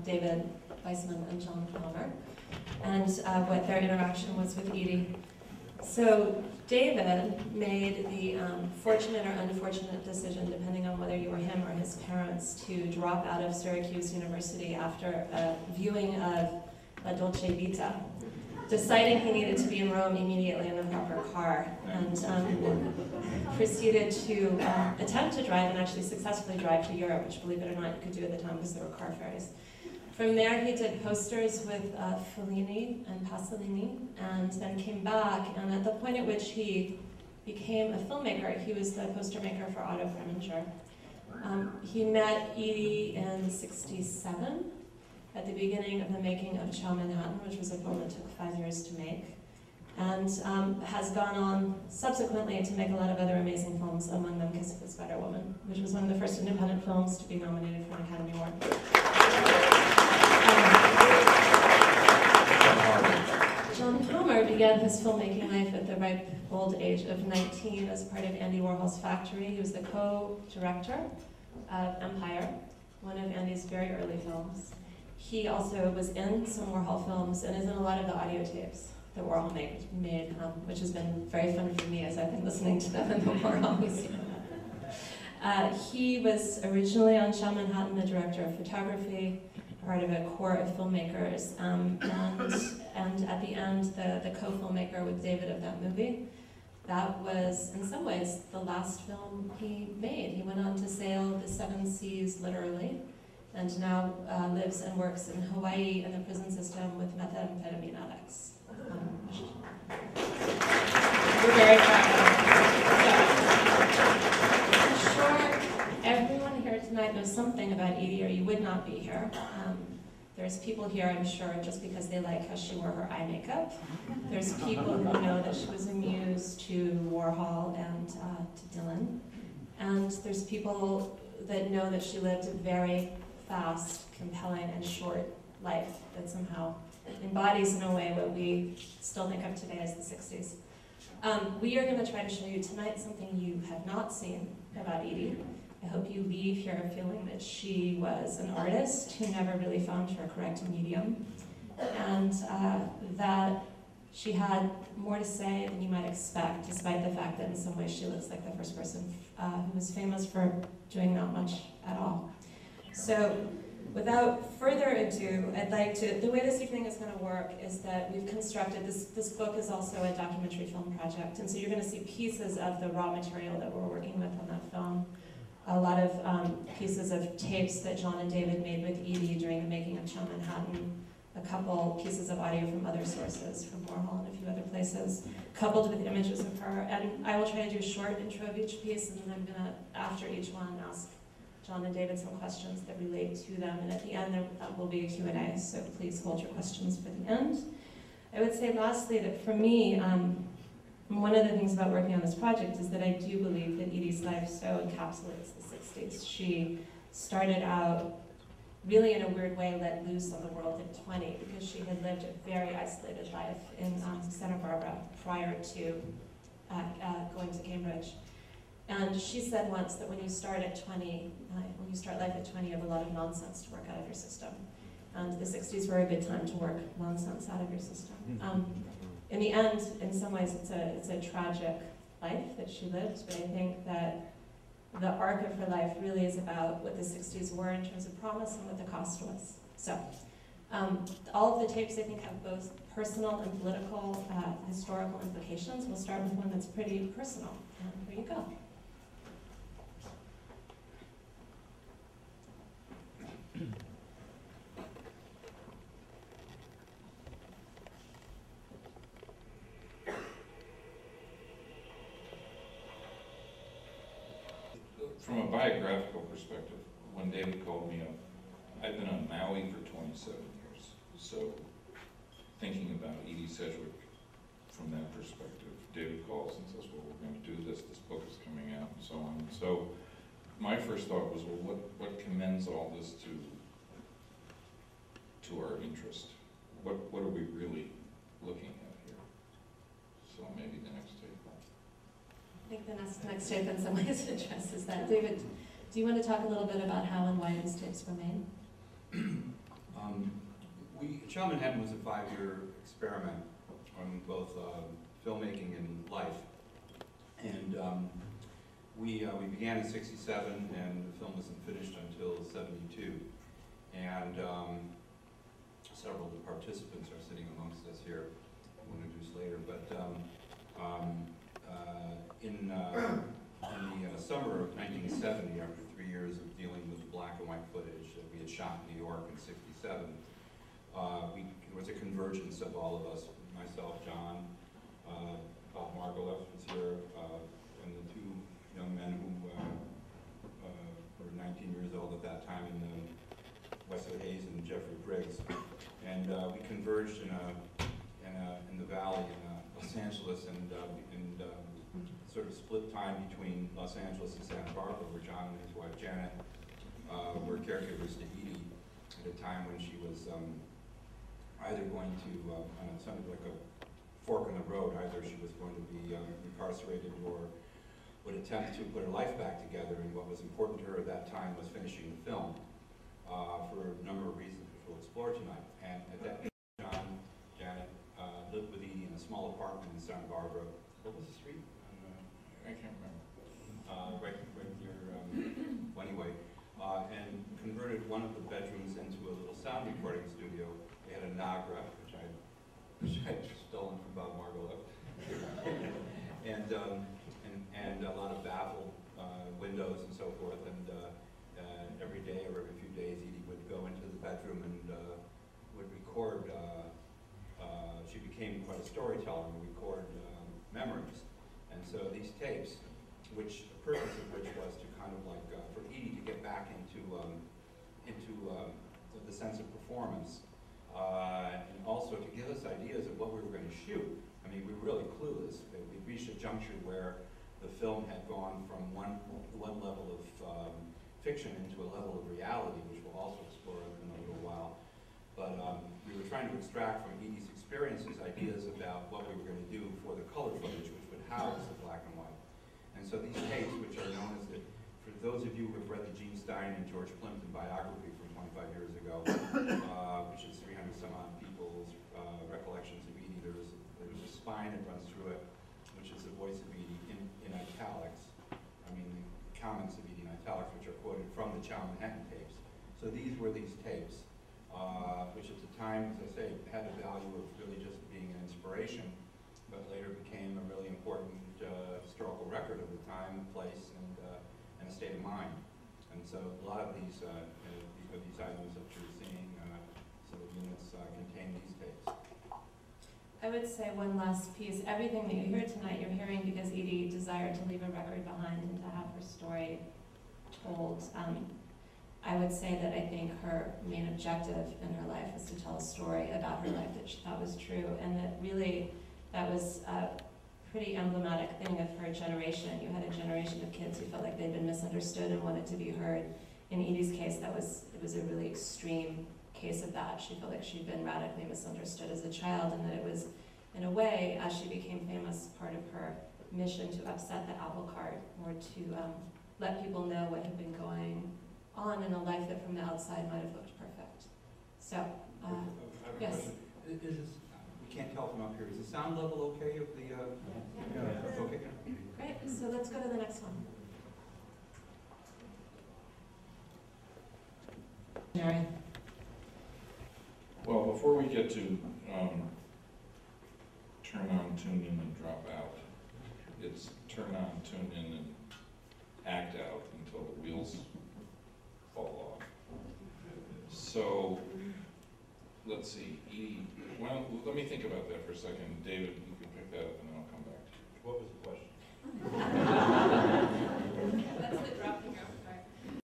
David Weisman and John Palmer, and what their interaction was with Edie. So David made the fortunate or unfortunate decision, depending on whether you were him or his parents, to drop out of Syracuse University after a viewing of La Dolce Vita, deciding he needed to be in Rome immediately in the proper car, and proceeded to attempt to drive and actually successfully drive to Europe, which, believe it or not, you could do at the time because there were car ferries. From there, he did posters with Fellini and Pasolini, and then came back, and at the point at which he became a filmmaker, he was the poster maker for Otto Preminger. He met Edie in '67, at the beginning of the making of Ciao Manhattan, which was a film that took 5 years to make, and has gone on subsequently to make a lot of other amazing films, among them Kiss of the Spider Woman, which was one of the first independent films to be nominated for an Academy Award. John Palmer began his filmmaking life at the ripe old age of 19 as part of Andy Warhol's Factory. He was the co-director of Empire, one of Andy's very early films. He also was in some Warhol films and is in a lot of the audio tapes that Warhol made, which has been very fun for me as I've been listening to them in the Warhol Museum. He was originally on Ciao Manhattan, the director of photography, part of a corps of filmmakers, and at the end, the co-filmmaker with David of that movie. That was, in some ways, the last film he made. He went on to sail the 7 seas, literally, and now lives and works in Hawaii in the prison system with methamphetamine addicts. We're very proud of him. I'm sure everyone here tonight knows something about Edie, or you would not be here. There's people here, I'm sure, just because they like how she wore her eye makeup. There's people who know that she was a muse to Warhol and to Dylan. And there's people that know that she lived a very fast, compelling, and short life that somehow embodies in a way what we still think of today as the 60s. We are going to try to show you tonight something you have not seen about Edie. I hope you leave here feeling that she was an artist who never really found her correct medium, and that she had more to say than you might expect, despite the fact that in some ways she looks like the first person who was famous for doing not much at all. So, without further ado, I'd like to, the way this evening is going to work is that we've constructed, this book is also a documentary film project, and so you're going to see pieces of the raw material that we're working with on that film. A lot of pieces of tapes that John and David made with Edie during the making of Ciao Manhattan, a couple pieces of audio from other sources, from Warhol and a few other places, coupled with images of her. And I will try to do a short intro of each piece, and then I'm going to, after each one, ask John and David some questions that relate to them. And at the end, there will be a Q&A, so please hold your questions for the end. I would say lastly that for me, one of the things about working on this project is that I do believe that Edie's life so encapsulates the 60s. She started out really in a weird way let loose on the world at 20 because she had lived a very isolated life in Santa Barbara prior to going to Cambridge. And she said once that when you start at 20, when you start life at 20, you have a lot of nonsense to work out of your system. And the 60s were a good time to work nonsense out of your system. In the end, in some ways, it's a tragic life that she lived, but I think that the arc of her life really is about what the 60s were in terms of promise and what the cost was. So, all of the tapes, I think, have both personal and political, historical implications. We'll start with one that's pretty personal. And here you go. From a biographical perspective, when David called me up, I've been on Maui for 27 years. So thinking about Edie Sedgwick from that perspective, David calls and says, well, we're going to do this, this book is coming out, and so on. And so my first thought was, well, what commends all this to our interest? What are we really looking at here? So maybe the next tape. I think the next tape in some ways addresses that. David, do you want to talk a little bit about how and why these tapes were made? Child Manhattan was a 5-year experiment on both filmmaking and life. And we began in '67, and the film wasn't finished until '72. And several of the participants are sitting amongst us here, we'll introduce later. But in the summer of 1970, after 3 years of dealing with black and white footage that we had shot in New York in '67, it was a convergence of all of us, myself, John, Bob Margoleff was here, and the two young men who were 19 years old at that time, in Wesley Hayes and Jeffrey Briggs. And we converged in the valley in Los Angeles, and sort of split time between Los Angeles and Santa Barbara, where John and his wife Janet were caregivers to Edie at a time when she was either going to, it sounded like a fork in the road, either she was going to be incarcerated or would attempt to put her life back together, and what was important to her at that time was finishing the film for a number of reasons which we'll explore tonight. And at that time, John, Janet lived with Edie in a small apartment in Santa Barbara. What was the street? I can't remember. Right near, anyway, and converted one of the bedrooms into a little sound recording studio. They had a Nagra, which I'd stolen from Bob Margoleff, and a lot of baffled windows and so forth. And every day or every few days, Edie would go into the bedroom and would record. She became quite a storyteller and record memories. And so these tapes, which the purpose of which was to kind of like for Edie to get back into the sense of performance, and also to give us ideas of what we were going to shoot. I mean, we were really clueless. We reached a juncture where the film had gone from one level of fiction into a level of reality, which we'll also explore in a little while. But we were trying to extract from Edie's experiences ideas about what we were going to do for the color footage, which would house the black and white. And so these tapes, which are known as for those of you who have read the Gene Stein and George Plimpton biography from 25 years ago, which is 300 some odd people's recollections of Edie, there's a spine that runs through it, which is the voice of Edie in italics. I mean, the comments of Edie in italics, which are quoted from the Child Manhattan tapes. So these were these tapes, which at the time, as I say, had a value of really just being an inspiration, but later became a really important historical record of the time, place, and a state of mind. And so a lot of these items that you're seeing, so the units contain these tapes. I would say one last piece. Everything that you hear tonight, you're hearing because Edie desired to leave a record behind and to have her story told. I would say that I think her main objective in her life was to tell a story about her life that she thought was true, and that really that was a pretty emblematic thing of her generation. You had a generation of kids who felt like they'd been misunderstood and wanted to be heard. In Edie's case, it was a really extreme case of that. She felt like she'd been radically misunderstood as a child, and that it was, in a way, as she became famous, part of her mission to upset the apple cart, or to let people know what had been going on in a life that from the outside might have looked perfect. So, yes? We can't tell from up here. Is the sound level okay of the... Yeah. Okay. Great, so let's go to the next one. Mary. Well, before we get to turn on, tune in, and drop out, it's turn on, tune in, and act out until the wheels fall off. So, let's see, Edie, well, let me think about that for a second. David, you can pick that up and then I'll come back to you. What was the question?